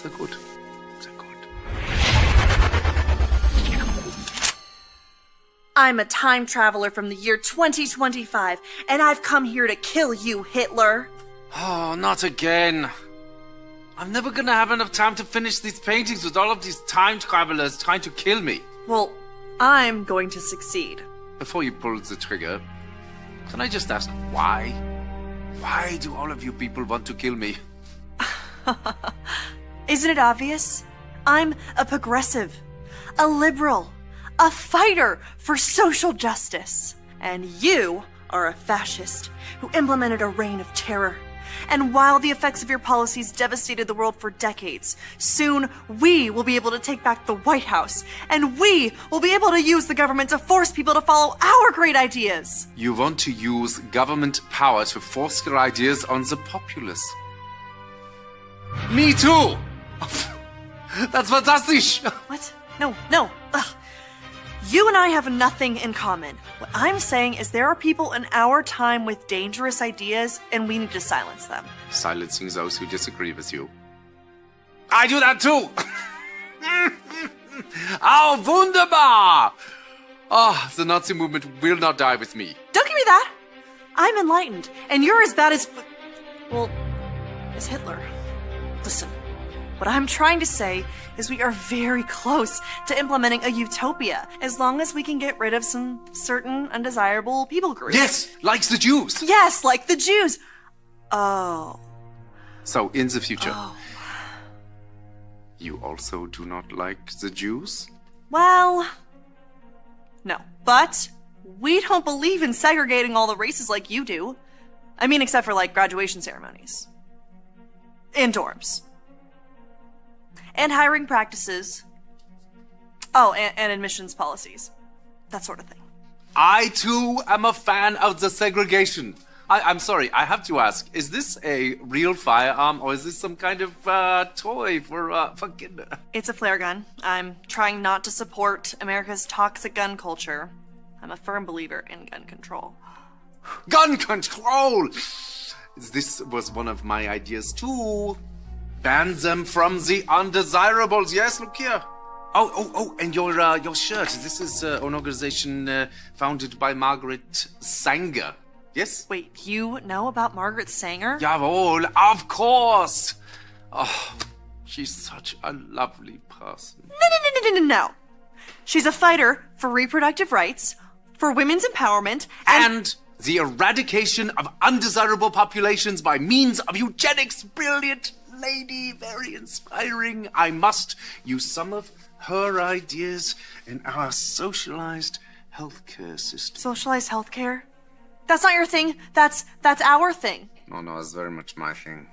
Sehr gut. Sehr gut. I'm a time traveler from the year 2025, and I've come here to kill you, Hitler. Oh, not again. I'm never gonna have enough time to finish these paintings with all of these time travelers trying to kill me. Well, I'm going to succeed. Before you pull the trigger, can I just ask why? Why do all of you people want to kill me? Isn't it obvious? I'm a progressive, a liberal, a fighter for social justice. And you are a fascist who implemented a reign of terror. And while the effects of your policies devastated the world for decades, soon we will be able to take back the White House, and we will be able to use the government to force people to follow our great ideas. You want to use government power to force your ideas on the populace. Me too! That's fantastic! What? No. Ugh. You and I have nothing in common. What I'm saying is there are people in our time with dangerous ideas, and we need to silence them. Silencing those who disagree with you. I do that too! Oh, wunderbar! Oh, the Nazi movement will not die with me. Don't give me that! I'm enlightened, and you're as bad as... well, as Hitler. Listen, what I'm trying to say is we are very close to implementing a utopia, as long as we can get rid of some certain undesirable people groups. Yes, like the Jews. Yes, like the Jews. Oh. So, in the future, you also do not like the Jews? Well, no. But we don't believe in segregating all the races like you do. I mean, except for, like, graduation ceremonies. In dorms. And hiring practices. Oh, and admissions policies. That sort of thing. I, too, am a fan of the segregation. I'm sorry, I have to ask, is this a real firearm, or is this some kind of toy for kids? It's a flare gun. I'm trying not to support America's toxic gun culture. I'm a firm believer in gun control. Gun control! This was one of my ideas, too. Ban them from the undesirables. Yes, look here. Oh, and your shirt. This is an organization founded by Margaret Sanger. Yes? Wait, you know about Margaret Sanger? Jawohl, of course. Oh, she's such a lovely person. No. She's a fighter for reproductive rights, for women's empowerment, and the eradication of undesirable populations by means of eugenics. Brilliant lady, very inspiring. I must use some of her ideas in our socialized healthcare system. Socialized healthcare? That's not your thing. That's our thing. No, it's very much my thing.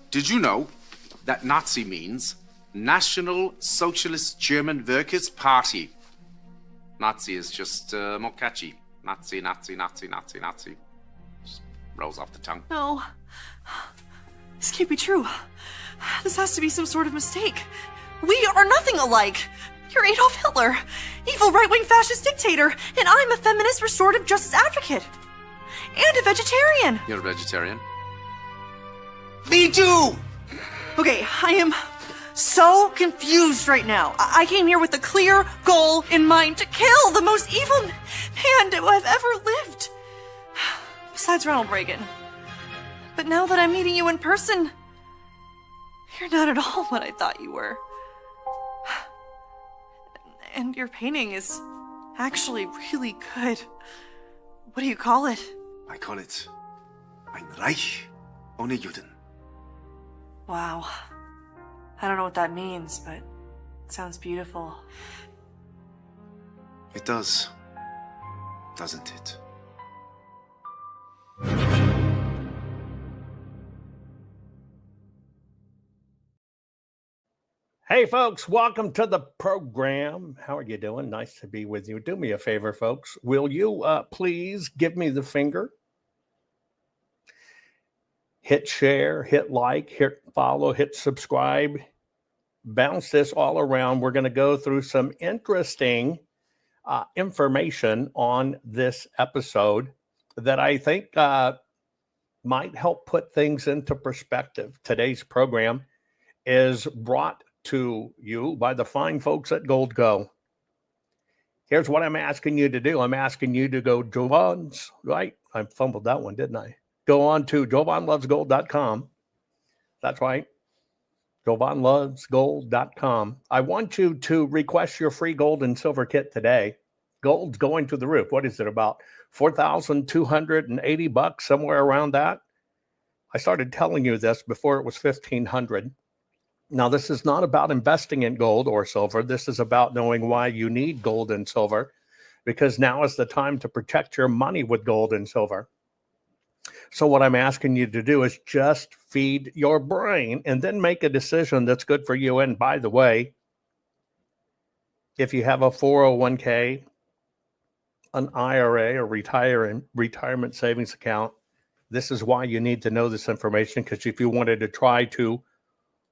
Did you know that Nazi means National Socialist German Workers' Party? Nazi is just more catchy. Nazi. Just rolls off the tongue. No. This can't be true. This has to be some sort of mistake. We are nothing alike. You're Adolf Hitler, evil right-wing fascist dictator, and I'm a feminist restorative justice advocate. And a vegetarian. You're a vegetarian? Me too! Okay, I am so confused right now. I came here with a clear goal in mind to kill the most evil man to have ever lived. Besides Ronald Reagan. But now that I'm meeting you in person, you're not at all what I thought you were. And your painting is actually really good. What do you call it? I call it Ein Reich ohne Juden. Wow. I don't know what that means, but it sounds beautiful. It does, doesn't it? Hey, folks, welcome to the program. How are you doing? Nice to be with you. Do me a favor, folks. Will you please give me the finger? Hit share, hit like, hit follow, hit subscribe. Bounce this all around. We're going to go through some interesting information on this episode that I think might help put things into perspective. Today's program is brought to you by the fine folks at Gold Go. Here's what I'm asking you to do. I'm asking you to go Jovan's, right? I fumbled that one, didn't I? Go on to jovanlovesgold.com. That's right. jovanlovesgold.com. I want you to request your free gold and silver kit today. Gold's going to the roof. What is it, about $4,280, somewhere around that? I started telling you this before it was $1,500. Now, this is not about investing in gold or silver. This is about knowing why you need gold and silver, because now is the time to protect your money with gold and silver. So what I'm asking you to do is just feed your brain and then make a decision that's good for you. And by the way, if you have a 401k, an IRA, or retirement savings account, this is why you need to know this information, because if you wanted to try to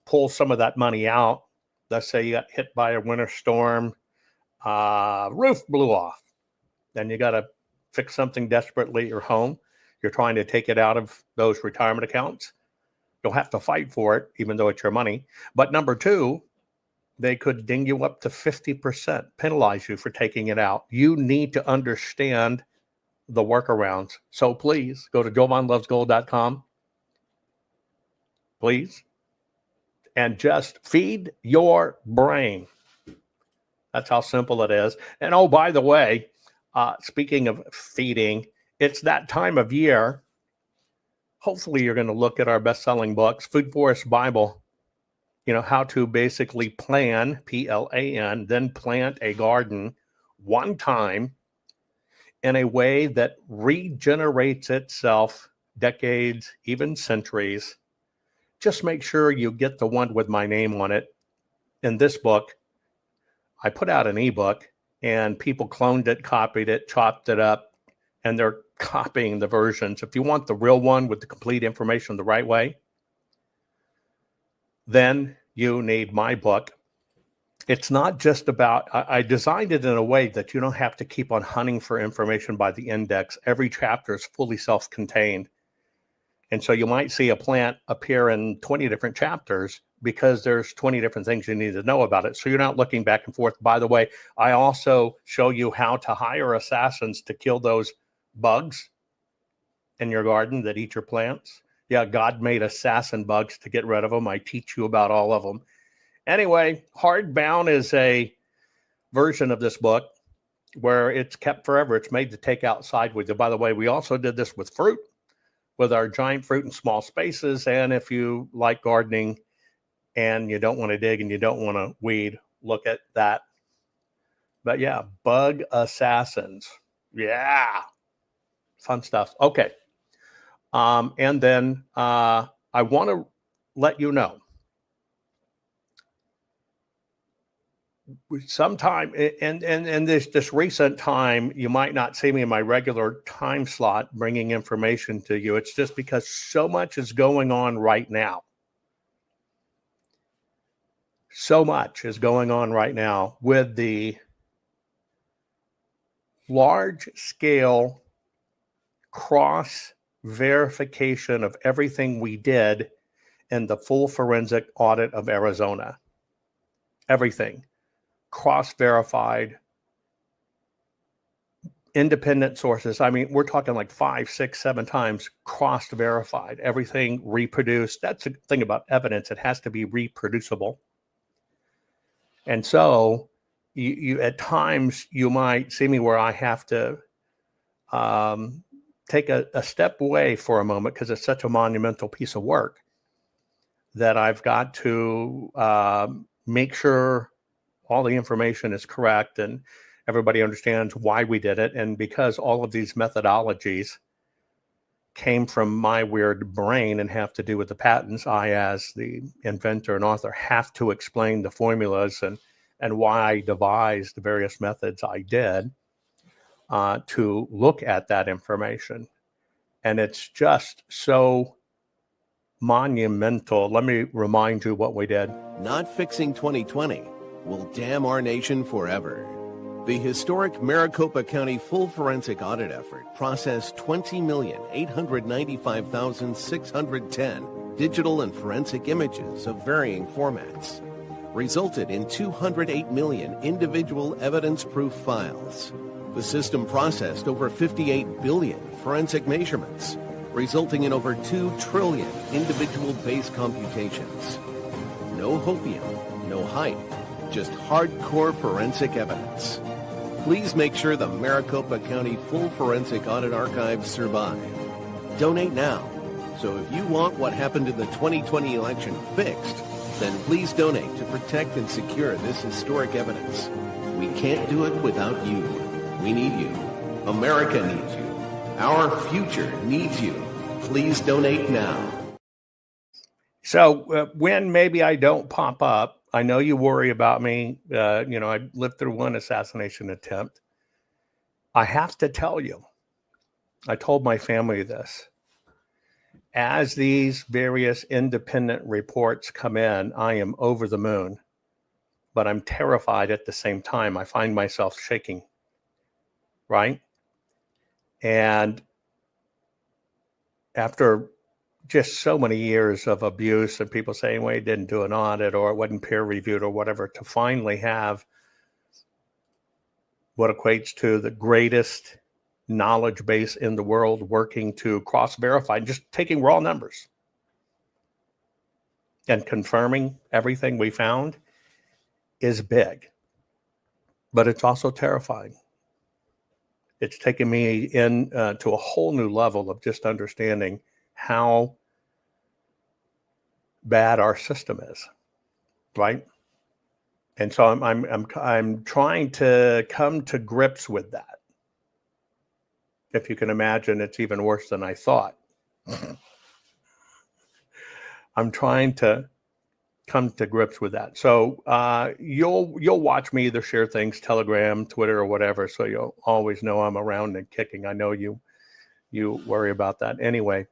pull some of that money out, let's say you got hit by a winter storm, roof blew off, then you got to fix something desperately at your home. You're trying to take it out of those retirement accounts. You'll have to fight for it, even though it's your money. But number two, they could ding you up to 50%, penalize you for taking it out. You need to understand the workarounds. So please go to jovanlovesgold.com, please, and just feed your brain. That's how simple it is. And oh, by the way, speaking of feeding, it's that time of year. Hopefully you're going to look at our best-selling books, Food Forest Bible, how to basically plan, Plan, then plant a garden one time in a way that regenerates itself decades, even centuries. Just make sure you get the one with my name on it. In this book, I put out an ebook, and people cloned it, copied it, chopped it up, and they're copying the versions. If you want the real one with the complete information the right way, then you need my book. It's not just about, I designed it in a way that you don't have to keep on hunting for information by the index. Every chapter is fully self-contained. And so you might see a plant appear in 20 different chapters because there's 20 different things you need to know about it. So you're not looking back and forth. By the way, I also show you how to hire assassins to kill those bugs in your garden that eat your plants. Yeah, God made assassin bugs to get rid of them. I teach you about all of them. Anyway, hardbound is a version of this book where it's kept forever. It's made to take outside with you. By the way, we also did this with fruit, with our giant fruit in small spaces. And if you like gardening and you don't want to dig and you don't want to weed, look at that. But yeah, bug assassins. Yeah. Fun stuff. Okay. And then I want to let you know, sometime and this recent time, you might not see me in my regular time slot bringing information to you. It's just because so much is going on right now. So much is going on right now with the large scale cross verification of everything we did in the full forensic audit of Arizona. Everything cross-verified, independent sources. I mean, we're talking like 5, 6, 7 times cross-verified, everything reproduced. That's the thing about evidence. It has to be reproducible. And so you at times you might see me where I have to take a step away for a moment because it's such a monumental piece of work that I've got to make sure all the information is correct and everybody understands why we did it. And because all of these methodologies came from my weird brain and have to do with the patents, I, as the inventor and author, have to explain the formulas and why I devised the various methods I did to look at that information. And it's just so monumental. Let me remind you what we did. Not fixing 2020 will damn our nation forever. The historic Maricopa County full forensic audit effort processed 20,895,610 digital and forensic images of varying formats. resulted in 208 million individual evidence-proof files. The system processed over 58 billion forensic measurements, resulting in over 2 trillion individual base computations. No hopium, no hype, just hardcore forensic evidence. Please make sure the Maricopa County Full Forensic Audit Archives survive. Donate now. So if you want what happened in the 2020 election fixed, then please donate to protect and secure this historic evidence. We can't do it without you. We need you. America needs you. Our future needs you. Please donate now. So when maybe I don't pop up, I know you worry about me. I lived through one assassination attempt. I have to tell you, I told my family this. As these various independent reports come in, I am over the moon, but I'm terrified at the same time. I find myself shaking, right? And after just so many years of abuse and people saying, well, he didn't do an audit or it wasn't peer reviewed or whatever, to finally have what equates to the greatest knowledge base in the world working to cross-verify, just taking raw numbers and confirming everything we found is big. But it's also terrifying. It's taken me in to a whole new level of just understanding how bad our system is, right? And so I'm trying to come to grips with that. If you can imagine, it's even worse than I thought. I'm trying to come to grips with that. So you'll watch me either share things, Telegram, Twitter, or whatever. So you'll always know I'm around and kicking. I know you worry about that. Anyway,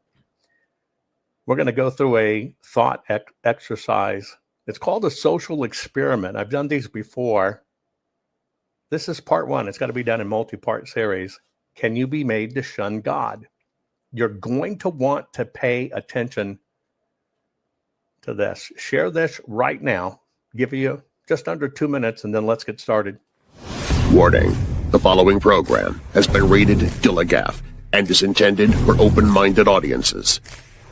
we're going to go through a thought exercise. It's called a social experiment. I've done these before. This is part 1. It's got to be done in multi-part series. Can you be made to shun God? You're going to want to pay attention to this. Share this right now. Give you just under 2 minutes, and then let's get started. Warning. The following program has been rated Gilligaff and is intended for open-minded audiences.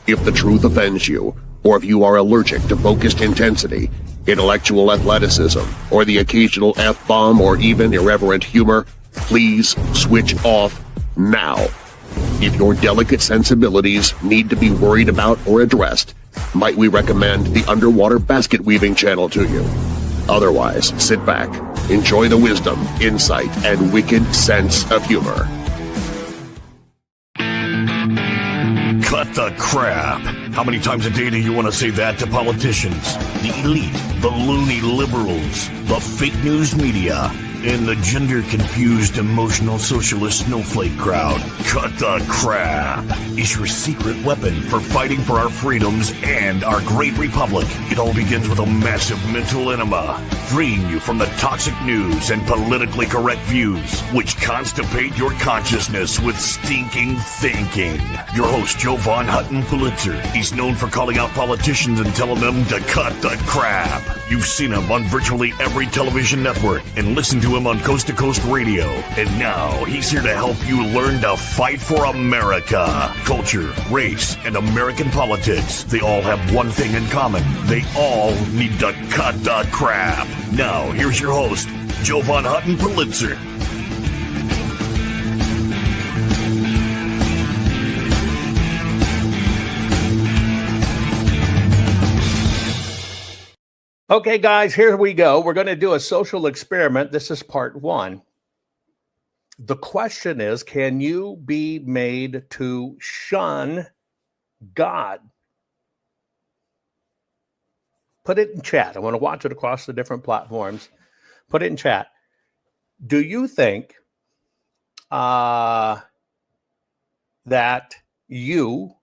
If the truth offends you, or if you are allergic to focused intensity, intellectual athleticism, or the occasional F-bomb or even irreverent humor, please switch off now. If your delicate sensibilities need to be worried about or addressed, might we recommend the Underwater Basket Weaving channel to you? Otherwise, sit back, enjoy the wisdom, insight, and wicked sense of humor. Cut the crap. How many times a day do you want to say that to politicians? The elite, the loony liberals, the fake news media, and the gender-confused, emotional socialist snowflake crowd. Cut the crap is your secret weapon for fighting for our freedoms and our great republic. It all begins with a massive mental enema, freeing you from the toxic news and politically correct views, which constipate your consciousness with stinking thinking. Your host, Jovan Hutton Pulitzer. He's known for calling out politicians and telling them to cut the crap. You've seen him on virtually every television network and listened to him on Coast to Coast Radio. And now he's here to help you learn to fight for America. Culture, race, and American politics. They all have one thing in common. They all need to cut the crap. Now, here's your host, Jovan Hutton Pulitzer. Okay, guys, here we go. We're going to do a social experiment. This is part 1. The question is, can you be made to shun God? Put it in chat. I want to watch it across the different platforms. Put it in chat. Do you think that you,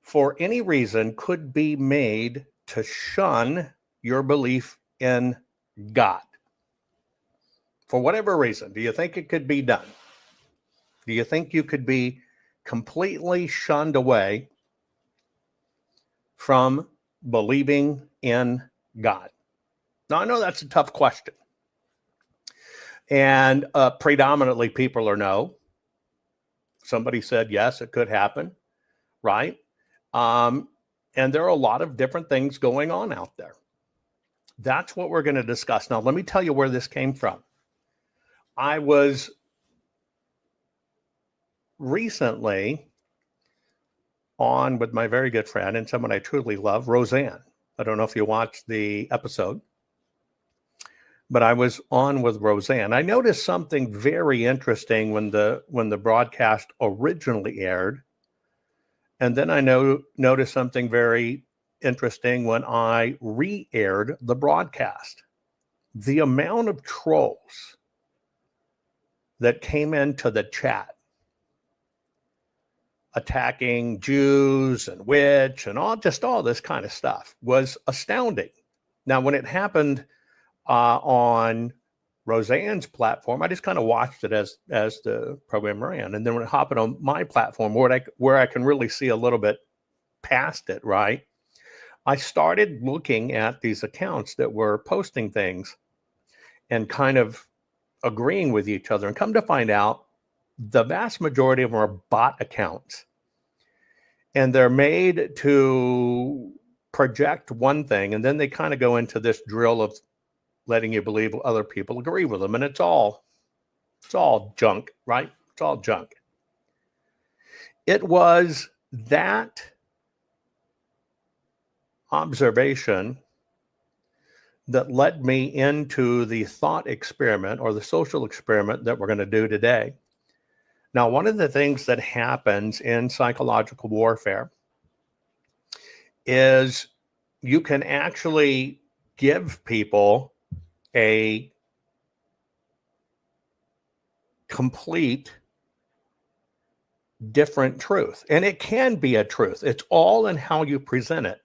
for any reason, could be made to shun your belief in God? For whatever reason, do you think it could be done? Do you think you could be completely shunned away from believing in God? Now, I know that's a tough question. And predominantly people are no. Somebody said, yes, it could happen, right? And there are a lot of different things going on out there. That's what we're going to discuss. Now, let me tell you where this came from. I was recently on with my very good friend and someone I truly love, Roseanne. I don't know if you watched the episode, but I was on with Roseanne. I noticed something very interesting when the broadcast originally aired. And then I noticed something very interesting when I re-aired the broadcast. The amount of trolls that came into the chat attacking Jews and witch and all this kind of stuff was astounding. Now, when it happened on Roseanne's platform, I just kind of watched it as the program ran. And then when it happened on my platform, where I can really see a little bit past it, right? I started looking at these accounts that were posting things and kind of agreeing with each other, and come to find out the vast majority of them are bot accounts. And they're made to project one thing, and then they kind of go into this drill of letting you believe other people agree with them. And it's all junk, right? It's all junk. It was that observation that led me into the thought experiment, or the social experiment, that we're going to do today. Now, one of the things that happens in psychological warfare is you can actually give people a complete different truth. And it can be a truth. It's all in how you present it.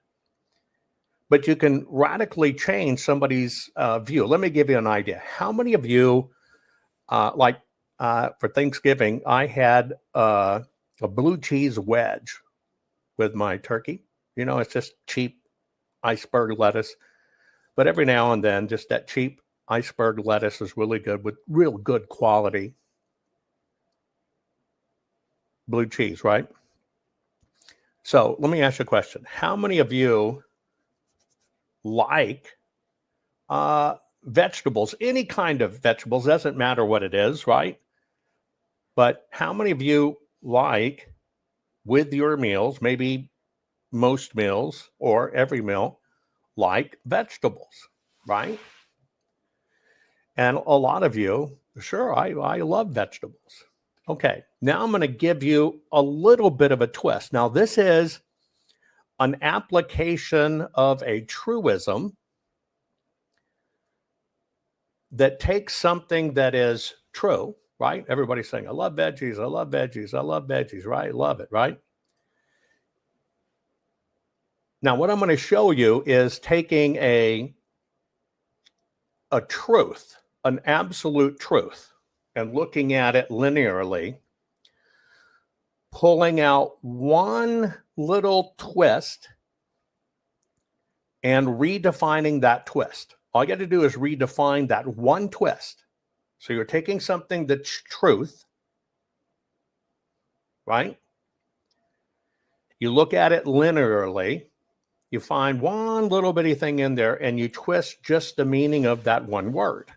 But you can radically change somebody's view. Let me give you an idea. How many of you, for Thanksgiving, I had a blue cheese wedge with my turkey. You know, it's just cheap iceberg lettuce. But every now and then, just that cheap iceberg lettuce is really good, with real good quality blue cheese, right? So let me ask you a question. How many of you like vegetables, any kind of vegetables? Doesn't matter what it is, right? But how many of you like, with your meals, maybe most meals or every meal, like vegetables, right? And a lot of you, sure, I love vegetables. Okay, now I'm going to give you a little bit of a twist. Now, this is an application of a truism that takes something that is true, right? Everybody's saying, I love veggies, I love veggies, I love veggies, right? Love it, right? Now, what I'm going to show you is taking a truth, an absolute truth, and looking at it linearly, pulling out one little twist and redefining that twist. All you got to do is redefine that one twist. So you're taking something that's truth, right? You look at it linearly, you find one little bitty thing in there, and you twist just the meaning of that one word.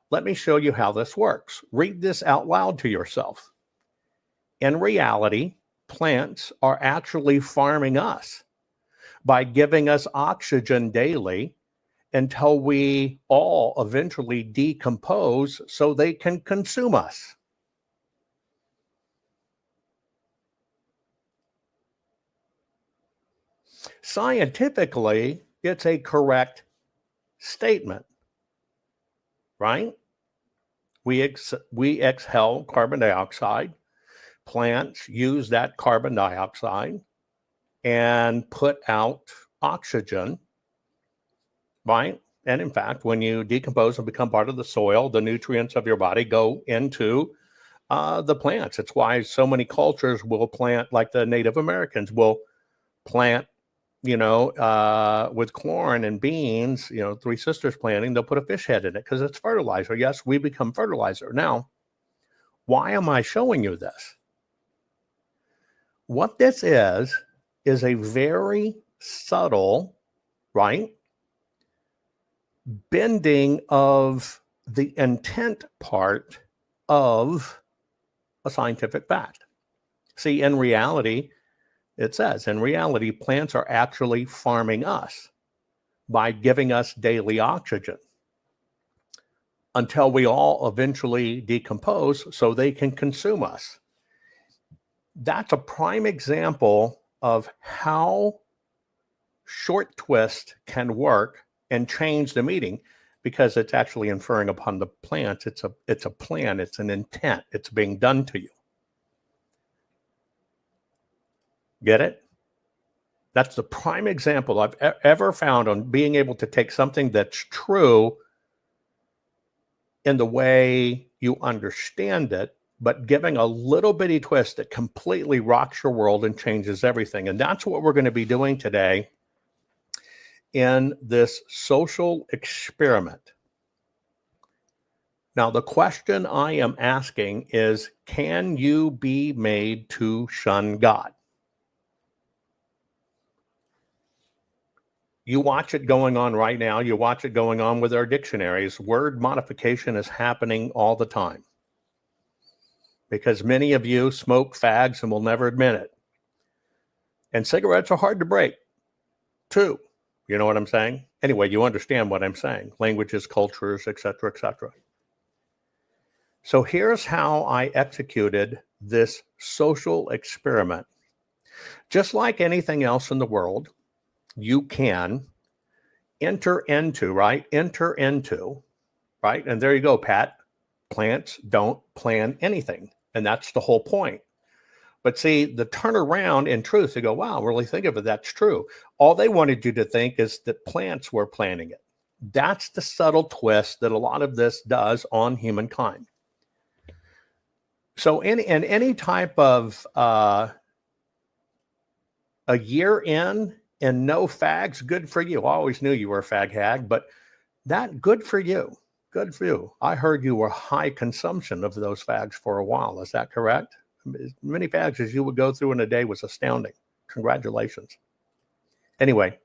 Let me show you how this works. Read this out loud to yourself. In reality, plants are actually farming us by giving us oxygen daily until we all eventually decompose so they can consume us. Scientifically, it's a correct statement, right? We exhale carbon dioxide. Plants use that carbon dioxide and put out oxygen, right? And in fact, when you decompose and become part of the soil, the nutrients of your body go into the plants. It's why so many cultures will plant, like the Native Americans will plant with corn and beans, Three Sisters planting, they'll put a fish head in it because it's fertilizer. Yes, we become fertilizer. Now, why am I showing you this? What this is a very subtle, right, bending of the intent part of a scientific fact. See, in reality, it says, in reality, plants are actually farming us by giving us daily oxygen until we all eventually decompose so they can consume us. That's a prime example of how short twist can work and change the meaning, because it's actually inferring upon the plant. It's a plan. It's an intent. It's being done to you. Get it? That's the prime example I've ever found on being able to take something that's true in the way you understand it, but giving a little bitty twist that completely rocks your world and changes everything. And that's what we're going to be doing today in this social experiment. Now, the question I am asking is, can you be made to shun God? You watch it going on right now. You watch it going on with our dictionaries. Word modification is happening all the time because many of you smoke fags and will never admit it. And cigarettes are hard to break, too. You know what I'm saying? Anyway, you understand what I'm saying. Languages, cultures, etc., etc. So here's how I executed this social experiment. Just like anything else in the world, you can enter into, right? And there you go, Pat. Plants don't plan anything. And that's the whole point. But see, the turnaround in truth, you go, wow, really think of it, that's true. All they wanted you to think is that plants were planning it. That's the subtle twist that a lot of this does on humankind. So in any type of a year in and no fags, good for you. I always knew you were a fag hag, but that good for you. Good for you. I heard you were high consumption of those fags for a while. Is that correct? As many fags as you would go through in a day was astounding. Congratulations. Anyway.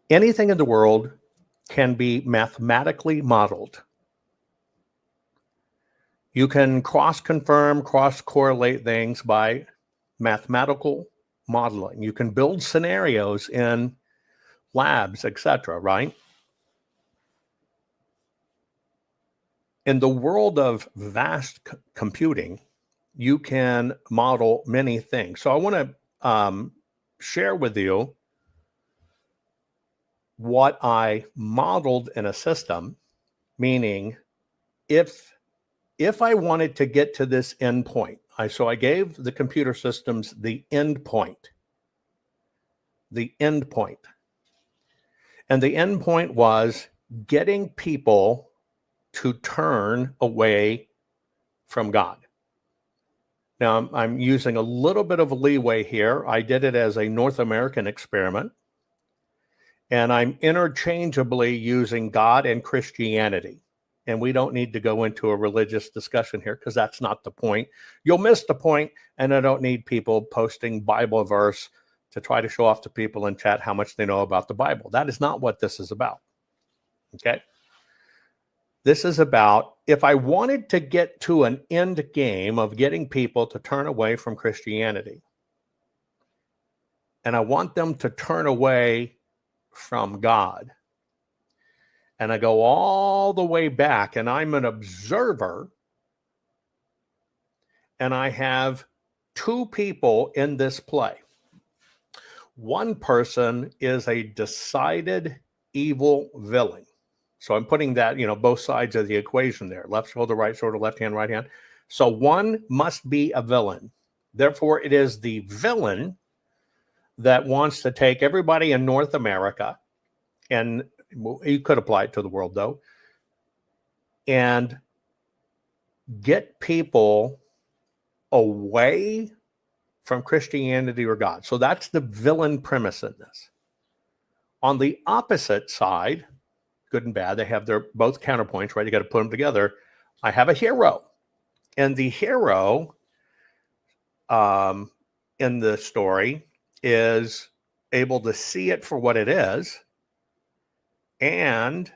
Anything in the world can be mathematically modeled. You can cross-confirm, cross-correlate things by mathematical modeling. You can build scenarios in labs, etc., right? In the world of vast computing, you can model many things. So I want to share with you what I modeled in a system, meaning if I wanted to get to this endpoint, so I gave the computer systems the endpoint. The endpoint. And the endpoint was getting people to turn away from God. Now, I'm using a little bit of leeway here. I did it as a North American experiment. And I'm interchangeably using God and Christianity. And we don't need to go into a religious discussion here because that's not the point. You'll miss the point, and I don't need people posting Bible verse to try to show off to people in chat how much they know about the Bible. That is not what this is about. Okay? This is about if I wanted to get to an end game of getting people to turn away from Christianity, and I want them to turn away from God, and I go all the way back, and I'm an observer, and I have two people in this play. One person is a decided evil villain. So I'm putting that, both sides of the equation there. Left shoulder, right shoulder, left hand, right hand. So one must be a villain. Therefore, it is the villain that wants to take everybody in North America, and you could apply it to the world, though, and get people away from Christianity or God. So that's the villain premise in this. On the opposite side, good and bad, they have their both counterpoints, right? You got to put them together. I have a hero. And the hero in the story is able to see it for what it is and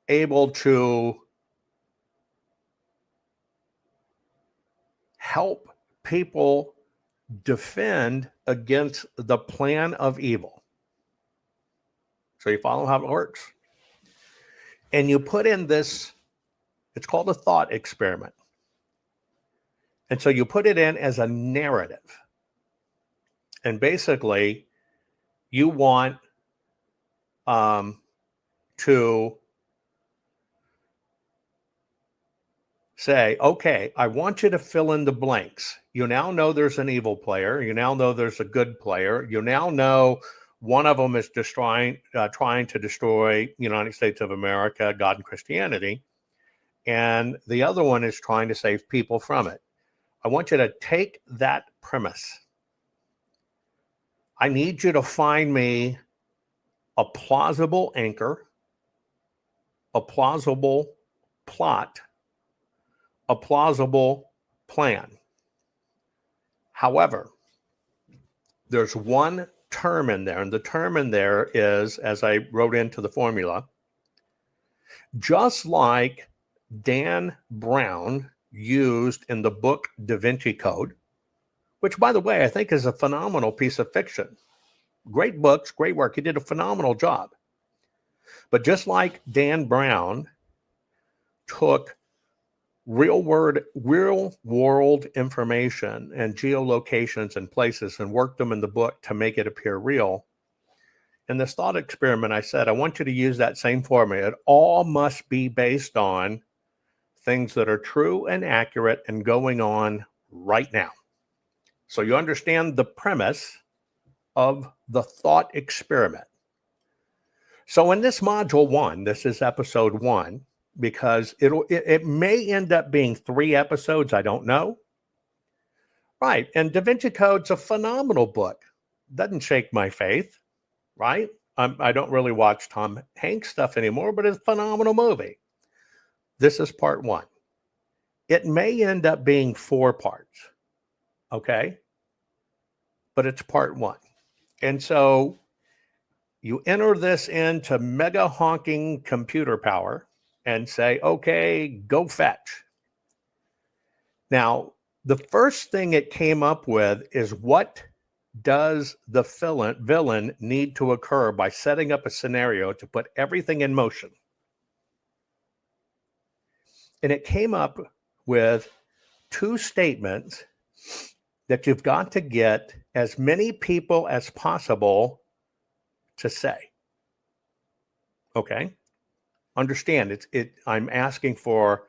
able to help people defend against the plan of evil. So you follow how it works? And you put in this, it's called a thought experiment. And so you put it in as a narrative. And basically, you want to say, okay, I want you to fill in the blanks. You now know there's an evil player. You now know there's a good player. You now know one of them is trying to destroy the United States of America, God and Christianity. And the other one is trying to save people from it. I want you to take that premise. I need you to find me a plausible anchor, a plausible plot, a plausible plan. However, there's one term in there, and the term in there is, as I wrote into the formula, just like Dan Brown used in the book Da Vinci Code, which, by the way, I think is a phenomenal piece of fiction. Great books, great work. He did a phenomenal job. But just like Dan Brown took real world information and geolocations and places and worked them in the book to make it appear real, in this thought experiment, I said, I want you to use that same formula. It all must be based on things that are true and accurate and going on right now. So you understand the premise of the thought experiment. So in this module 1, this is episode 1, because it may end up being 3 episodes, I don't know. Right, and Da Vinci Code's a phenomenal book. Doesn't shake my faith, right? I don't really watch Tom Hanks stuff anymore, but it's a phenomenal movie. This is part 1. It may end up being 4 parts, okay? But it's part 1. And so you enter this into mega honking computer power and say, okay, go fetch. Now, the first thing it came up with is, what does the villain need to occur by setting up a scenario to put everything in motion? And it came up with 2 statements that you've got to get as many people as possible to say. Okay? Understand, I'm asking for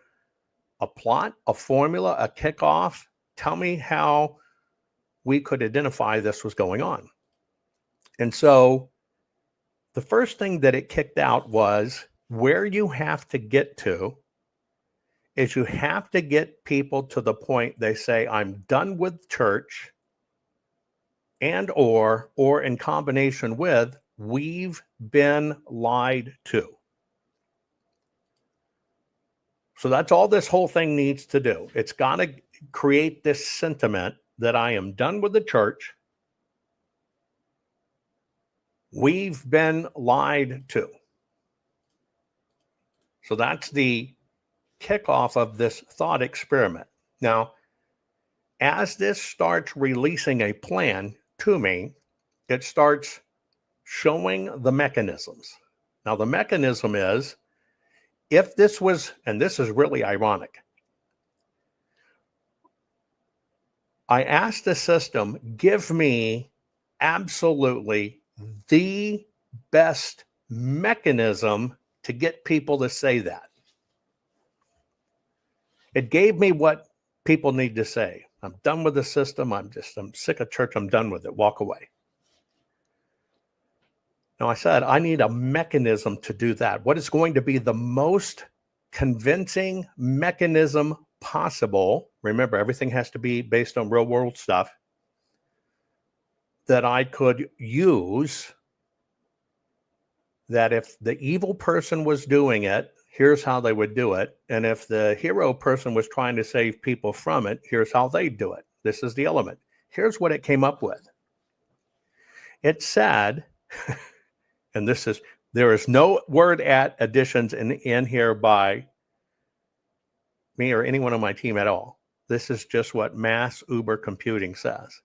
a plot, a formula, a kickoff. Tell me how we could identify this was going on. And so the first thing that it kicked out was, where you have to get to is you have to get people to the point they say, I'm done with church, and or in combination with, we've been lied to. So that's all this whole thing needs to do. It's got to create this sentiment that I am done with the church. We've been lied to. So that's the kickoff of this thought experiment. Now, as this starts releasing a plan to me, it starts showing the mechanisms. Now, the mechanism is, if this was, and this is really ironic, I asked the system, give me absolutely the best mechanism to get people to say that. It gave me what people need to say. I'm done with the system. I'm sick of church. I'm done with it. Walk away. Now, I said, I need a mechanism to do that. What is going to be the most convincing mechanism possible, remember, everything has to be based on real world stuff, that I could use, that if the evil person was doing it, here's how they would do it. And if the hero person was trying to save people from it, here's how they do it. This is the element. Here's what it came up with. It said, and there is no word additions in here by me or anyone on my team at all. This is just what mass Uber computing says.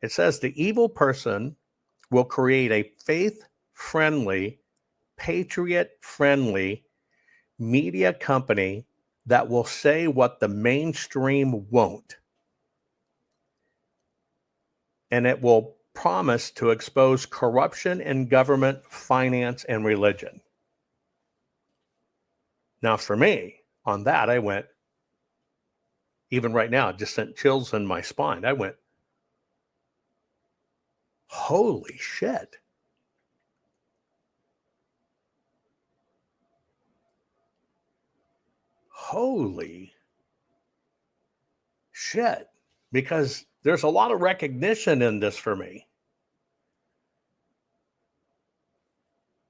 It says the evil person will create a faith-friendly, patriot-friendly media company that will say what the mainstream won't. And it will promise to expose corruption in government, finance, and religion. Now, for me, on that, I went, even right now, it just sent chills in my spine. I went, holy shit. Holy shit. Because there's a lot of recognition in this for me.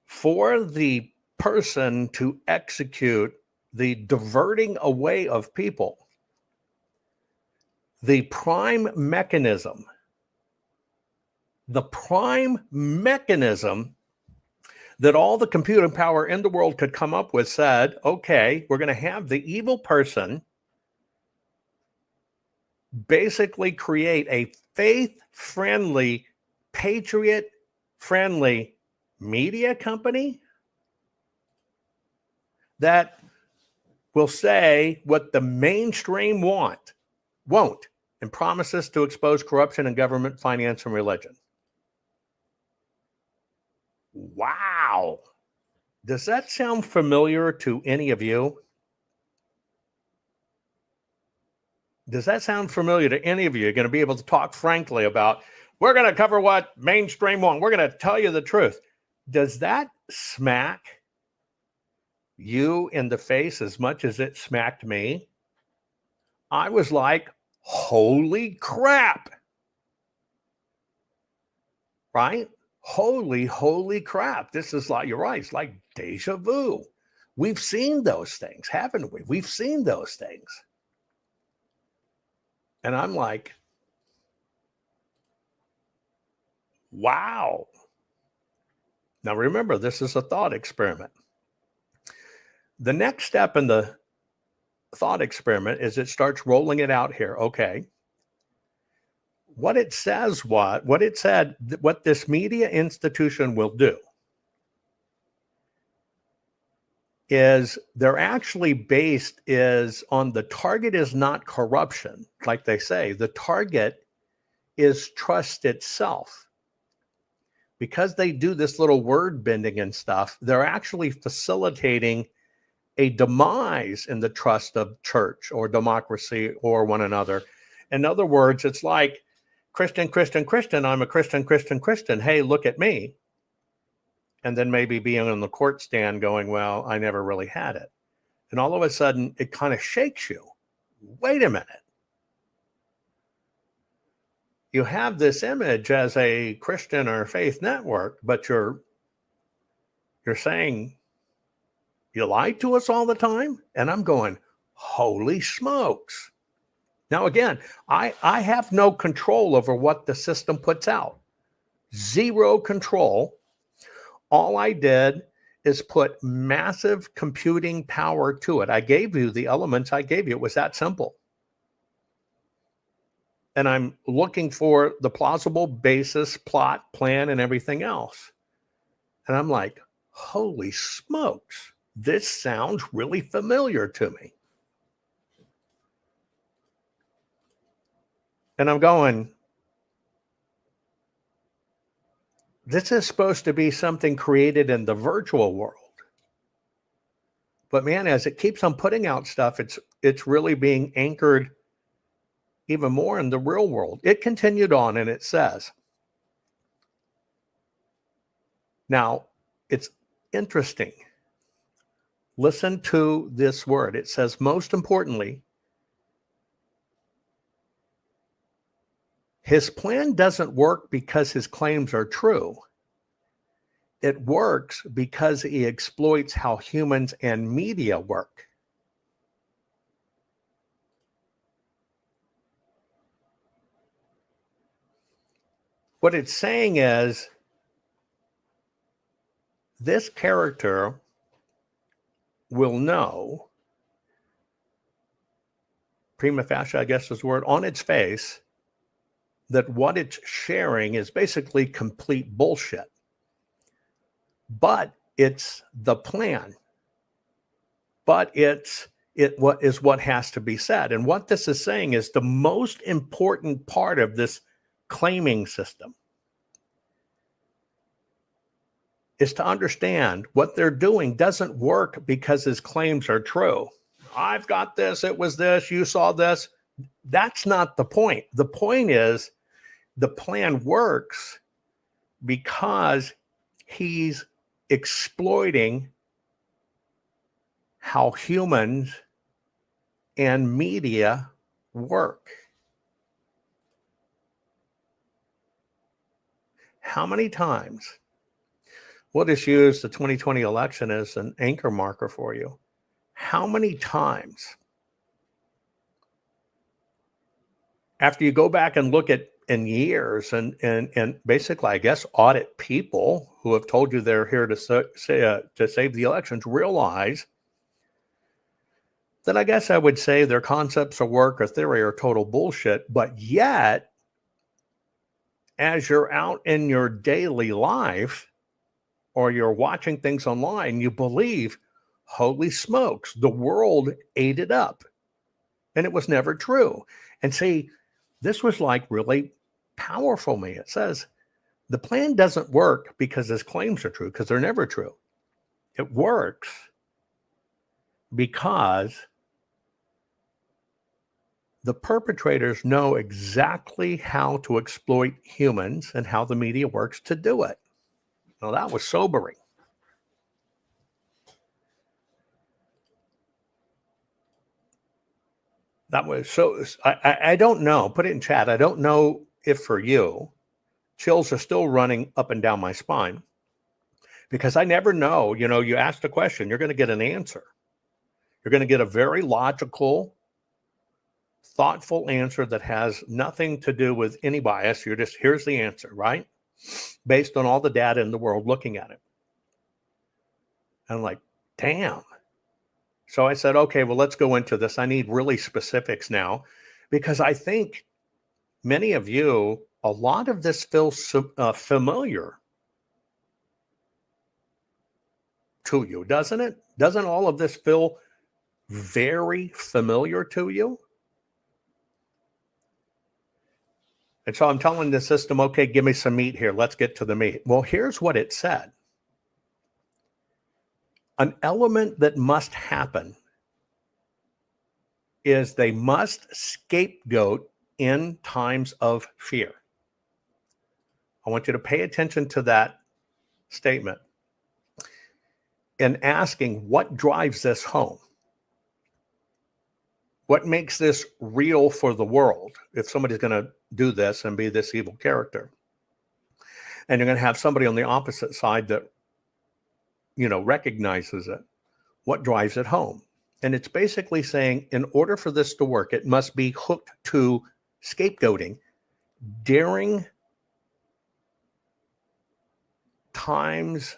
For the person to execute the diverting away of people, the prime mechanism that all the computing power in the world could come up with said, okay, we're going to have the evil person basically create a faith-friendly, patriot-friendly media company that will say what the mainstream won't, and promises to expose corruption in government, finance, and religion. Wow. Does that sound familiar to any of you? Does that sound familiar to any of you? You're going to be able to talk frankly about, we're going to cover what mainstream won't. We're going to tell you the truth. Does that smack you in the face as much as it smacked me? I was like, holy crap. Right? Holy crap. This is like, you're right. It's like deja vu. We've seen those things, haven't we? We've seen those things. And I'm like, wow. Now remember, this is a thought experiment. The next step in the thought experiment is it starts rolling it out here. Okay. What it says, what this media institution will do is they're actually based is on the target is not corruption. Like they say, the target is trust itself. Because they do this little word bending and stuff, they're actually facilitating a demise in the trust of church or democracy or one another. In other words, it's like Christian, I'm a Christian. Hey, look at me. And then maybe being on the court stand going, well, I never really had it. And all of a sudden, it kind of shakes you. Wait a minute. You have this image as a Christian or faith network, but you're saying you lied to us all the time? And I'm going, holy smokes. Now, again, I have no control over what the system puts out. Zero control. All I did is put massive computing power to it. I gave you the elements I gave you. It was that simple. And I'm looking for the plausible basis, plot, plan, and everything else. And I'm like, holy smokes, this sounds really familiar to me. And I'm going, this is supposed to be something created in the virtual world. But man, as it keeps on putting out stuff, it's really being anchored even more in the real world. It continued on and it says, now it's interesting. Listen to this word. It says, most importantly, His plan doesn't work because his claims are true. It works because he exploits how humans and media work. What it's saying is this character will know, prima facie, I guess is the word, on its face, that what it's sharing is basically complete bullshit. But it's the plan. But what has to be said. And what this is saying is the most important part of this claiming system is to understand what they're doing doesn't work because his claims are true. I've got this, it was this, you saw this. That's not the point. The point is the plan works because he's exploiting how humans and media work. How many times? We'll just use the 2020 election as an anchor marker for you. How many times, after you go back and look at in years and basically, I guess, audit people who have told you they're here to save the elections, realize that I guess I would say their concepts of work or theory are total bullshit, but yet, as you're out in your daily life or you're watching things online, you believe, holy smokes, the world ate it up. And it was never true. And see, this was like really powerful to me. It says the plan doesn't work because his claims are true, because they're never true. It works because the perpetrators know exactly how to exploit humans and how the media works to do it. Now, that was sobering. That was so, I don't know, put it in chat. I don't know if for you, chills are still running up and down my spine because I never know, you ask the question, you're going to get an answer. You're going to get a very logical, thoughtful answer that has nothing to do with any bias. You're just, here's the answer, right? Based on all the data in the world looking at it. And I'm like, damn. So I said, okay, well, let's go into this. I need really specifics now because I think many of you, a lot of this feels familiar to you, doesn't it? Doesn't all of this feel very familiar to you? And so I'm telling the system, okay, give me some meat here. Let's get to the meat. Well, here's what it said. An element that must happen is they must scapegoat in times of fear. I want you to pay attention to that statement and asking what drives this home. What makes this real for the world? If somebody's going to do this and be this evil character, and you're going to have somebody on the opposite side that, recognizes it, what drives it home? And it's basically saying, in order for this to work, it must be hooked to scapegoating during times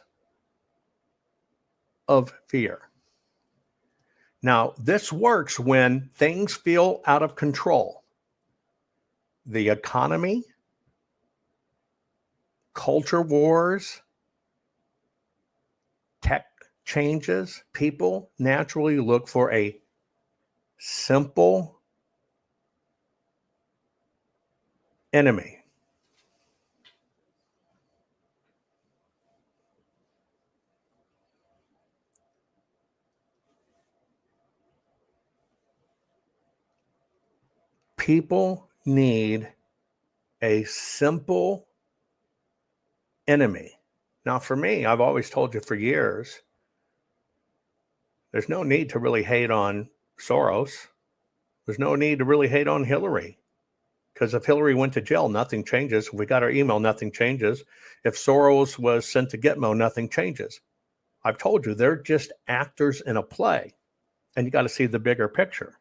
of fear. Now, this works when things feel out of control. The economy, culture wars, tech changes, people naturally look for a simple enemy. People need a simple enemy. Now, for me, I've always told you for years, there's no need to really hate on Soros. There's no need to really hate on Hillary, Because if Hillary went to jail, nothing changes. If we got our email, nothing changes. If Soros was sent to Gitmo, nothing changes. I've told you, they're just actors in a play. And you got to see the bigger picture.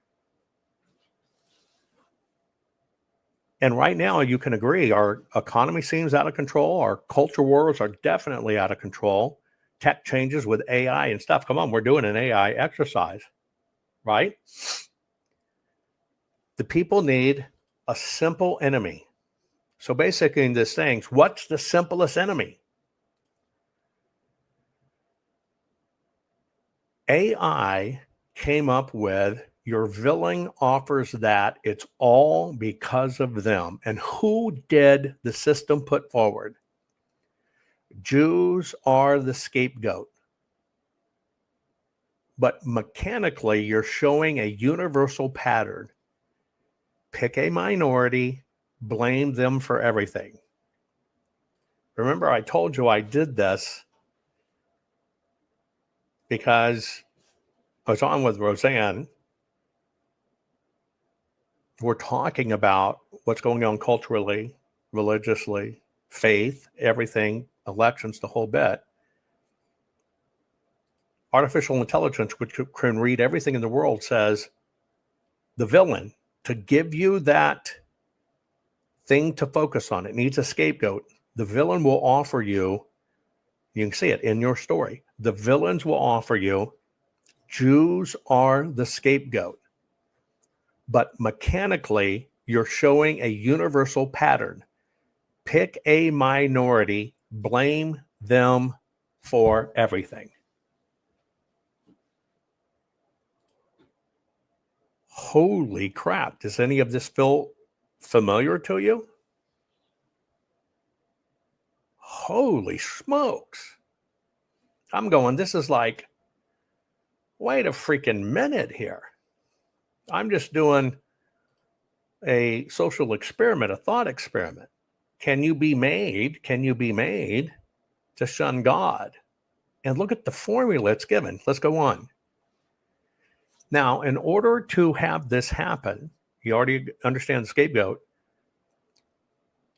And right now, you can agree, our economy seems out of control. Our culture wars are definitely out of control. Tech changes with AI and stuff. Come on, we're doing an AI exercise, right? The people need a simple enemy. So basically in this thing, what's the simplest enemy? AI came up with your villain offers that it's all because of them. And who did the system put forward? Jews are the scapegoat. But mechanically, you're showing a universal pattern. Pick a minority, blame them for everything. Remember, I told you I did this because I was on with Roseanne. We're talking about what's going on culturally, religiously, faith, everything, elections, the whole bit. Artificial intelligence, which can read everything in the world, says the villain, to give you that thing to focus on, it needs a scapegoat. The villain will offer you, you can see it in your story, the villains will offer you, Jews are the scapegoat. But mechanically, you're showing a universal pattern. Pick a minority, blame them for everything. Holy crap. Does any of this feel familiar to you? Holy smokes. I'm going, this is like, wait a freaking minute here. I'm just doing a social experiment, a thought experiment. Can you be made to shun God? And look at the formula it's given. Let's go on. Now, in order to have this happen, you already understand the scapegoat,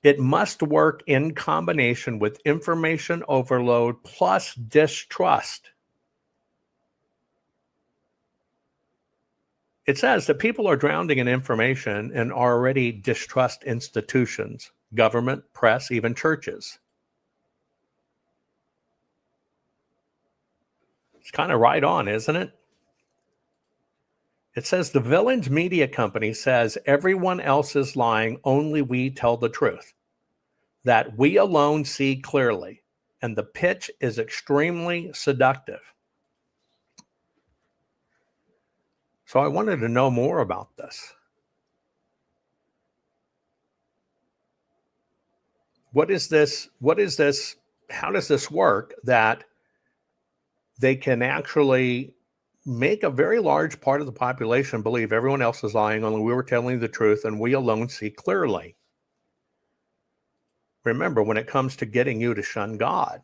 it must work in combination with information overload plus distrust. It says that people are drowning in information and already distrust institutions, government, press, even churches. It's kind of right on, isn't it? It says the villain's media company says everyone else is lying, only we tell the truth. That we alone see clearly, and the pitch is extremely seductive. So I wanted to know more about this. What is this? How does this work that they can actually make a very large part of the population believe everyone else is lying, only we were telling the truth, and we alone see clearly? Remember, when it comes to getting you to shun God,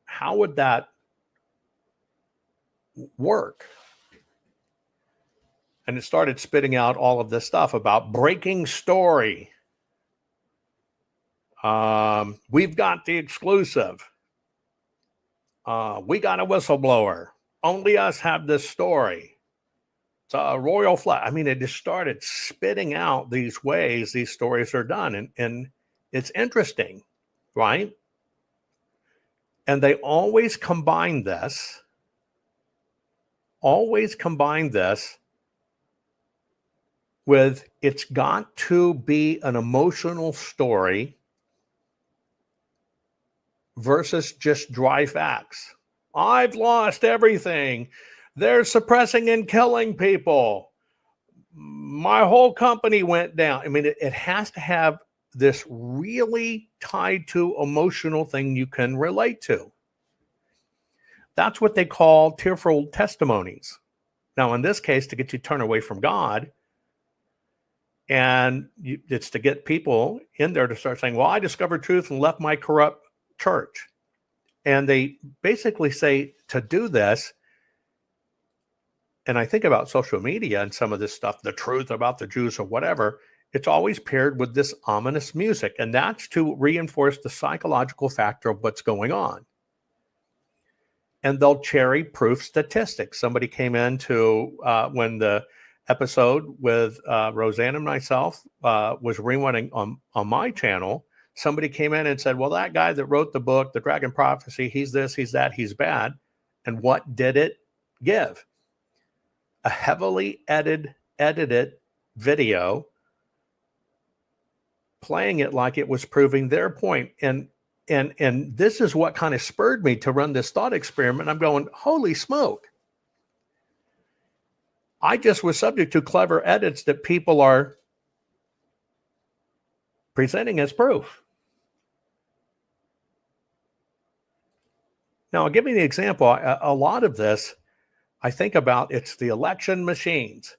how would that work? And it started spitting out all of this stuff about breaking story. We've got the exclusive. We got a whistleblower. Only us have this story. It's a royal flag. I mean, it just started spitting out these ways these stories are done. And it's interesting, right? And they always combine this with it's got to be an emotional story versus just dry facts. I've lost everything. They're suppressing and killing people. My whole company went down. I mean, it has to have this really tied to emotional thing you can relate to. That's what they call tearful testimonies. Now, in this case, to get you to turn away from God, and it's to get people in there to start saying, well, I discovered truth and left my corrupt church. And they basically say to do this, and I think about social media and some of this stuff, the truth about the Jews or whatever, it's always paired with this ominous music, and that's to reinforce the psychological factor of what's going on. And they'll cherry proof statistics. Somebody came into when the episode with Roseanne and myself was rerunning on my channel. Somebody came in and said, well, that guy that wrote the book, The Dragon Prophecy, he's this, he's that, he's bad. And what did it give? A heavily edited video playing it like it was proving their point. And this is what kind of spurred me to run this thought experiment. I'm going, holy smoke. I just was subject to clever edits that people are presenting as proof. Now, I'll give you the example. A lot of this, I think about, it's the election machines.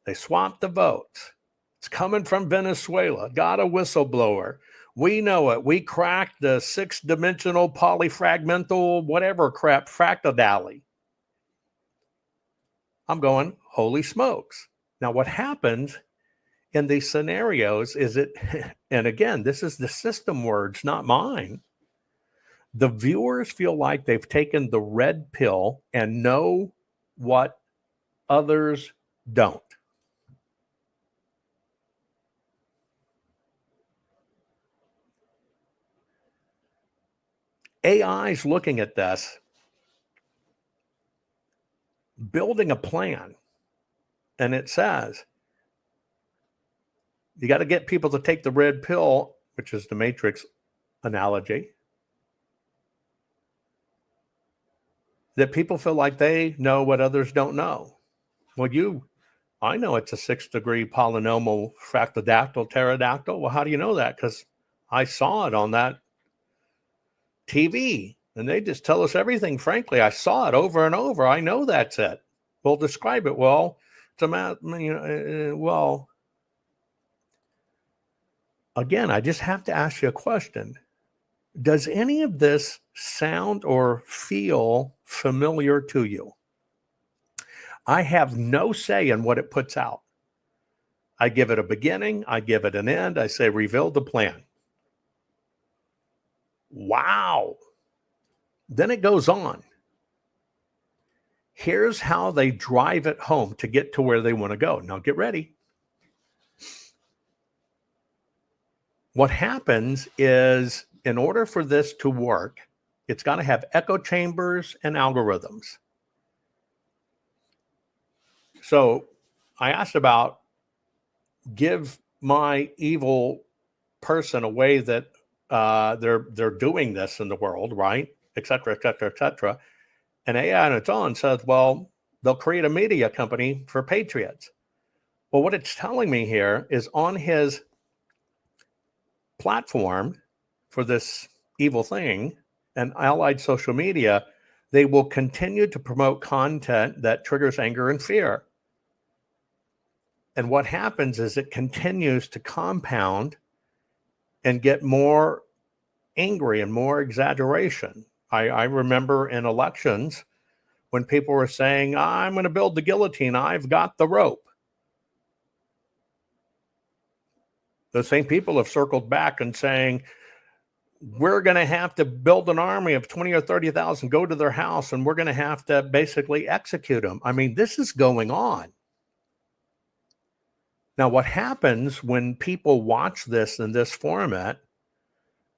They swapped the votes. It's coming from Venezuela. Got a whistleblower. We know it. We cracked the 6-dimensional polyfragmental whatever crap fractodally. I'm going, holy smokes. Now, what happens in these scenarios is it, and again, this is the system words, not mine. The viewers feel like they've taken the red pill and know what others don't. AI is looking at this, building a plan, and it says, you got to get people to take the red pill, which is the Matrix analogy, that people feel like they know what others don't know. Well, I know it's a 6-degree polynomial fractodactyl pterodactyl. Well, how do you know that? Because I saw it on that TV, and they just tell us everything. Frankly, I saw it over and over. I know that's it. Well, describe it. Well, it's a well. Again, I just have to ask you a question. Does any of this sound or feel familiar to you? I have no say in what it puts out. I give it a beginning. I give it an end. I say, reveal the plan. Wow. Then it goes on. Here's how they drive it home to get to where they want to go. Now get ready. What happens is, in order for this to work, it's got to have echo chambers and algorithms. So I asked about, give my evil person a way that they're doing this in the world, right? Et cetera, et cetera, et cetera. And AI on its own says, well, they'll create a media company for Patriots. Well, what it's telling me here is on his platform for this evil thing and allied social media, they will continue to promote content that triggers anger and fear. And what happens is it continues to compound and get more angry and more exaggeration. I remember in elections when people were saying, I'm going to build the guillotine, I've got the rope. The same people have circled back and saying, we're going to have to build an army of 20 or 30,000, go to their house, and we're going to have to basically execute them. I mean, this is going on. Now, what happens when people watch this in this format,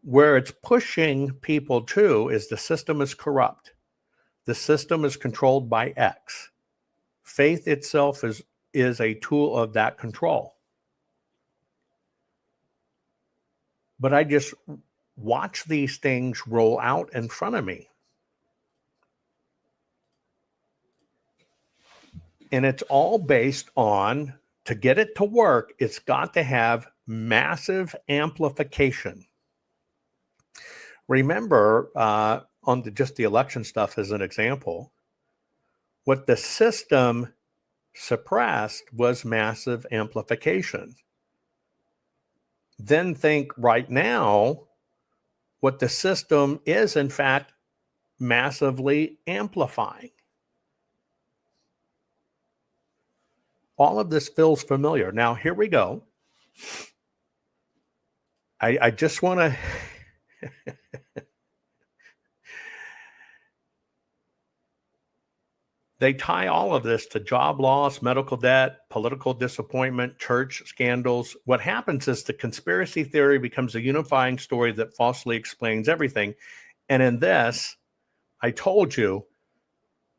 where it's pushing people to is the system is corrupt. The system is controlled by X. Faith itself is a tool of that control. But I just watch these things roll out in front of me. And it's all based on, to get it to work, it's got to have massive amplification. Remember, on just the election stuff as an example, what the system suppressed was massive amplification. Then think right now, what the system is, in fact, massively amplifying. All of this feels familiar. Now, here we go. I just want to they tie all of this to job loss, medical debt, political disappointment, church scandals. What happens is the conspiracy theory becomes a unifying story that falsely explains everything. And in this, I told you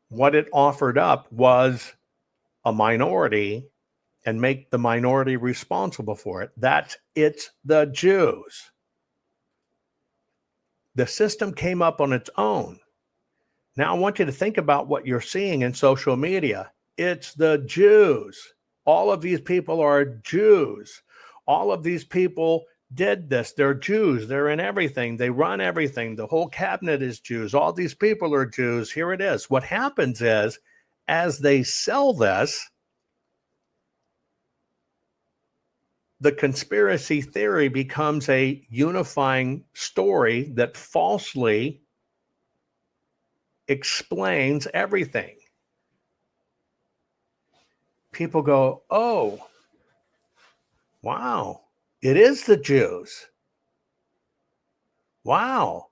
what it offered up was a minority and make the minority responsible for it. It's the Jews. The system came up on its own. Now I want you to think about what you're seeing in social media. It's the Jews. All of these people are Jews. All of these people did this. They're Jews. They're in everything. They run everything. The whole cabinet is Jews. All these people are Jews. Here it is. What happens is, as they sell this, the conspiracy theory becomes a unifying story that falsely explains everything. People go, oh, wow, it is the Jews. Wow,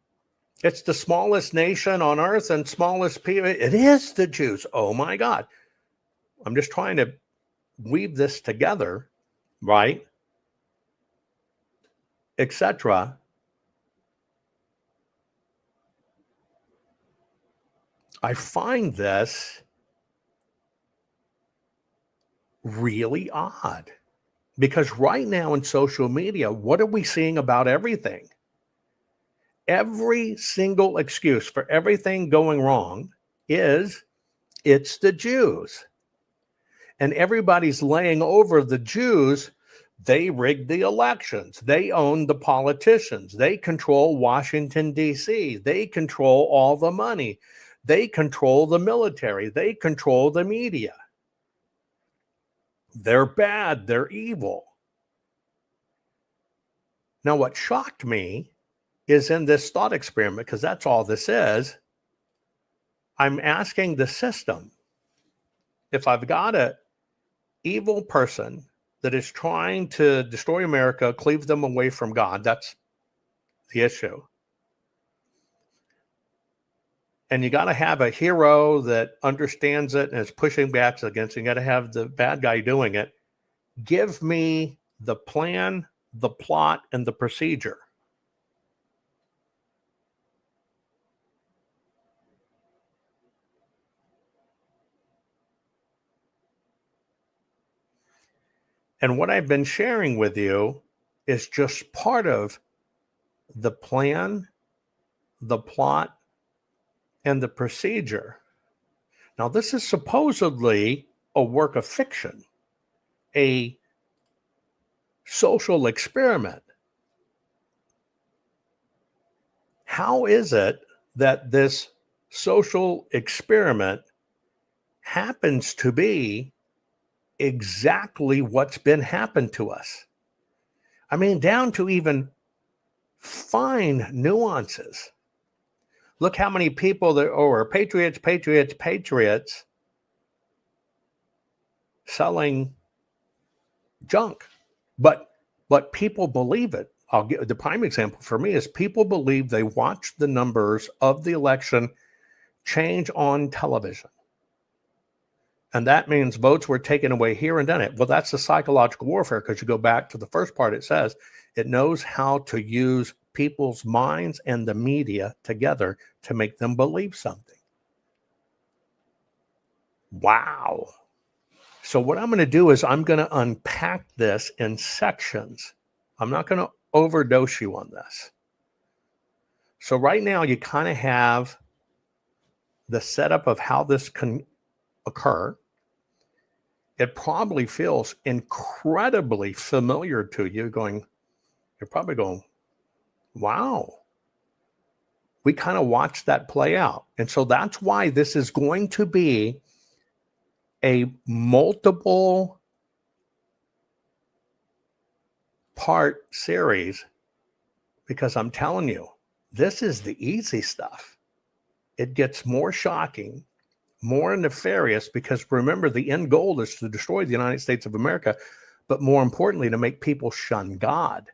it's the smallest nation on earth and smallest people. It is the Jews. Oh my God. I'm just trying to weave this together, right? Etc. I find this really odd because right now in social media, what are we seeing about everything? Every single excuse for everything going wrong is it's the Jews. And everybody's laying over the Jews. They rigged the elections. They own the politicians. They control Washington, D.C. They control all the money. They control the military. They control the media. They're bad. They're evil. Now, what shocked me is in this thought experiment, because that's all this is, I'm asking the system, if I've got an evil person that is trying to destroy America, cleave them away from God, that's the issue. And you got to have a hero that understands it and is pushing back against it. You got to have the bad guy doing it. Give me the plan, the plot, and the procedure. And what I've been sharing with you is just part of the plan, the plot, and the procedure. Now, this is supposedly a work of fiction, a social experiment. How is it that this social experiment happens to be exactly what's been happened to us? I mean, down to even fine nuances. Look how many people there are patriots selling junk. But people believe it. I'll give the prime example for me is people believe they watch the numbers of the election change on television. And that means votes were taken away here and then. Well, that's the psychological warfare, because you go back to the first part, it says it knows how to use people's minds and the media together to make them believe something. Wow. So what I'm going to do is I'm going to unpack this in sections. I'm not going to overdose you on this. So right now you kind of have the setup of how this can occur. It probably feels incredibly familiar to you. You're probably going, wow. We kind of watched that play out. And so that's why this is going to be a multiple part series, because I'm telling you, this is the easy stuff. It gets more shocking, more nefarious, because remember, the end goal is to destroy the United States of America. but more importantly, to make people shun God.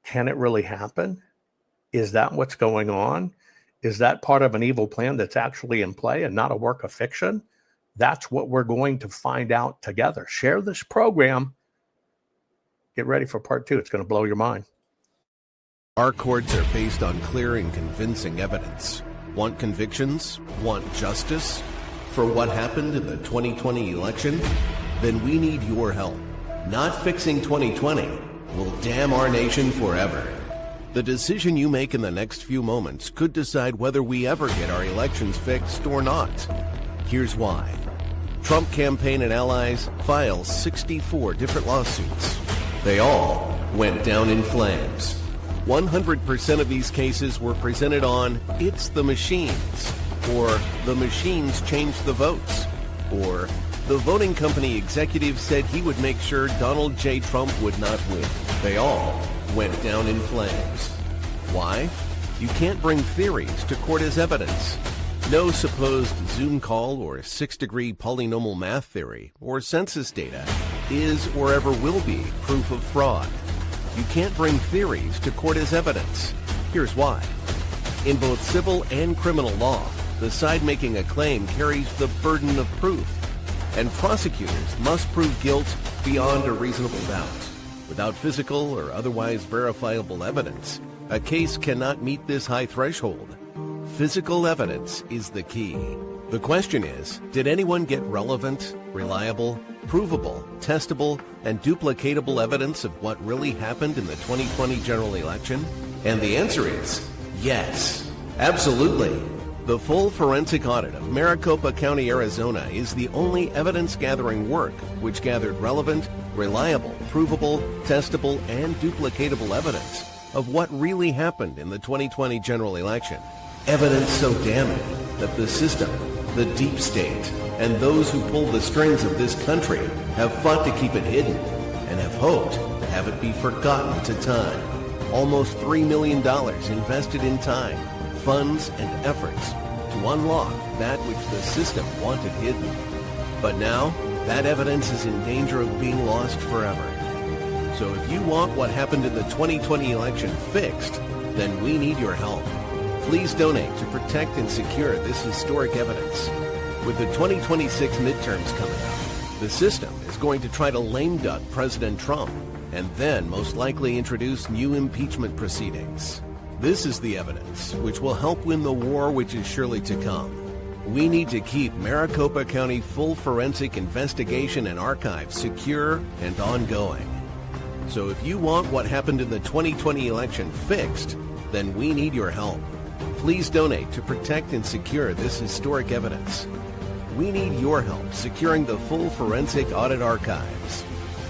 Can it really happen? Is that what's going on? Is that part of an evil plan that's actually in play and not a work of fiction? That's what we're going to find out together. Share this program. Get ready for part 2. It's going to blow your mind. Our courts are based on clear and convincing evidence. Want convictions? Want justice? For what happened in the 2020 election? Then we need your help. Not fixing 2020 will damn our nation forever. The decision you make in the next few moments could decide whether we ever get our elections fixed or not. Here's why. Trump campaign and allies filed 64 different lawsuits. They all went down in flames. 100% of these cases were presented on "It's the machines," or "The machines changed the votes," or "The voting company executive said he would make sure Donald J. Trump would not win." They all went down in flames. Why? You can't bring theories to court as evidence. No supposed Zoom call or 6-degree polynomial math theory or census data is or ever will be proof of fraud. You can't bring theories to court as evidence. Here's why. In both civil and criminal law, the side making a claim carries the burden of proof, and prosecutors must prove guilt beyond a reasonable doubt. Without physical or otherwise verifiable evidence, a case cannot meet this high threshold. Physical evidence is the key. The question is, did anyone get relevant, reliable, provable, testable, and duplicatable evidence of what really happened in the 2020 general election? And the answer is yes, absolutely. The full forensic audit of Maricopa County, Arizona is the only evidence-gathering work which gathered relevant, reliable, provable, testable, and duplicatable evidence of what really happened in the 2020 general election. Evidence so damning that the system, the deep state, and those who pull the strings of this country have fought to keep it hidden and have hoped to have it be forgotten to time. Almost $3 million invested in time, funds, and efforts to unlock that which the system wanted hidden. But now, that evidence is in danger of being lost forever. So if you want what happened in the 2020 election fixed, then we need your help. Please donate to protect and secure this historic evidence. With the 2026 midterms coming up, the system is going to try to lame duck President Trump and then most likely introduce new impeachment proceedings. This is the evidence which will help win the war which is surely to come. We need to keep Maricopa County full forensic investigation and archive secure and ongoing. So if you want what happened in the 2020 election fixed, then we need your help. Please donate to protect and secure this historic evidence. We need your help securing the full forensic audit archives.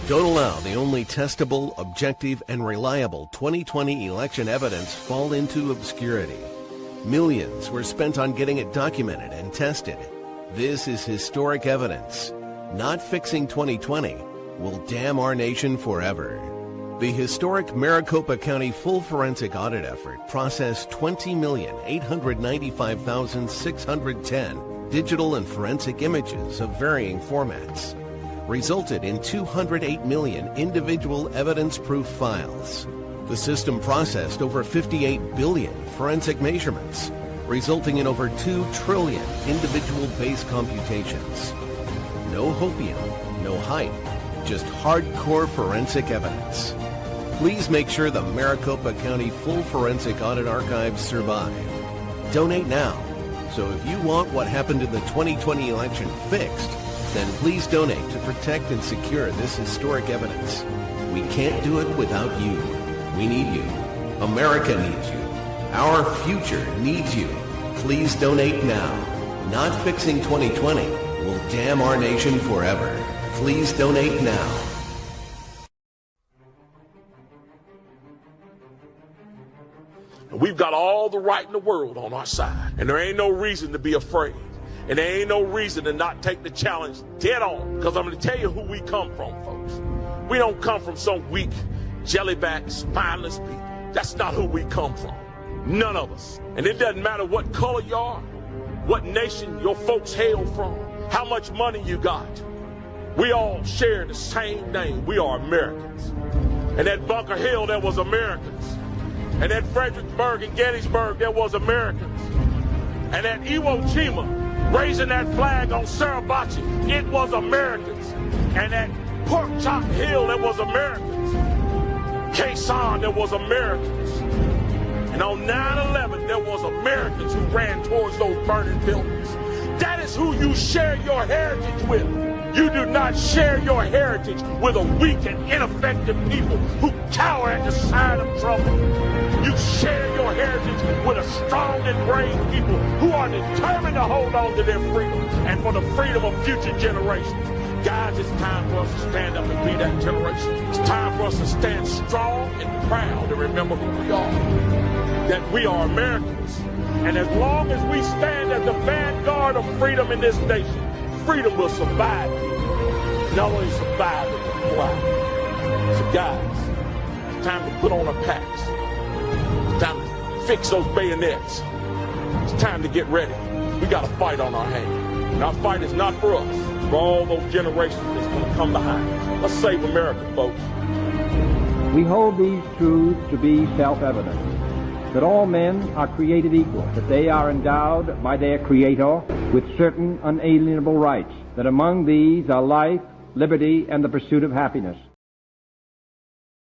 Don't allow the only testable, objective, and reliable 2020 election evidence fall into obscurity. Millions were spent on getting it documented and tested. This is historic evidence. Not fixing 2020 will damn our nation forever. The historic Maricopa County full forensic audit effort processed 20,895,610 digital and forensic images of varying formats, resulted in 208 million individual evidence-proof files. The system processed over 58 billion forensic measurements, resulting in over 2 trillion individual base computations. No hopium, no hype, just hardcore forensic evidence. Please make sure the Maricopa County full forensic audit archives survive. Donate now. So if you want what happened in the 2020 election fixed, then please donate to protect and secure this historic evidence. We can't do it without you. We need you. America needs you. Our future needs you. Please donate now. Not fixing 2020 will damn our nation forever. Please donate now. We've got all the right in the world on our side, and there ain't no reason to be afraid, and there ain't no reason to not take the challenge dead on, because I'm going to tell you who we come from, folks. We don't come from some weak, jellyback, spineless people. That's not who we come from. None of us. And it doesn't matter what color you are, what nation your folks hail from, how much money you got. We all share the same name. We are Americans. And at Bunker Hill, there was Americans. And at Fredericksburg and Gettysburg, there was Americans. And at Iwo Jima, raising that flag on Suribachi, it was Americans. And at Pork Chop Hill, there was Americans. Quezon, there was Americans. And on 9/11, there was Americans who ran towards those burning buildings. That is who you share your heritage with. You do not share your heritage with a weak and ineffective people who cower at the sight of trouble. You share your heritage with a strong and brave people who are determined to hold on to their freedom and for the freedom of future generations. Guys, it's time for us to stand up and be that generation. It's time for us to stand strong and proud and remember who we are. That we are Americans. And as long as we stand as the vanguard of freedom in this nation, freedom will survive you. Not only survive, it will thrive. So guys, it's time to put on our packs. It's time to fix those bayonets. It's time to get ready. We got a fight on our hands. And our fight is not for us, for all those generations that's going to come behind us. Let's save America, folks. We hold these truths to be self-evident, that all men are created equal, that they are endowed by their Creator with certain unalienable rights, that among these are life, liberty, and the pursuit of happiness.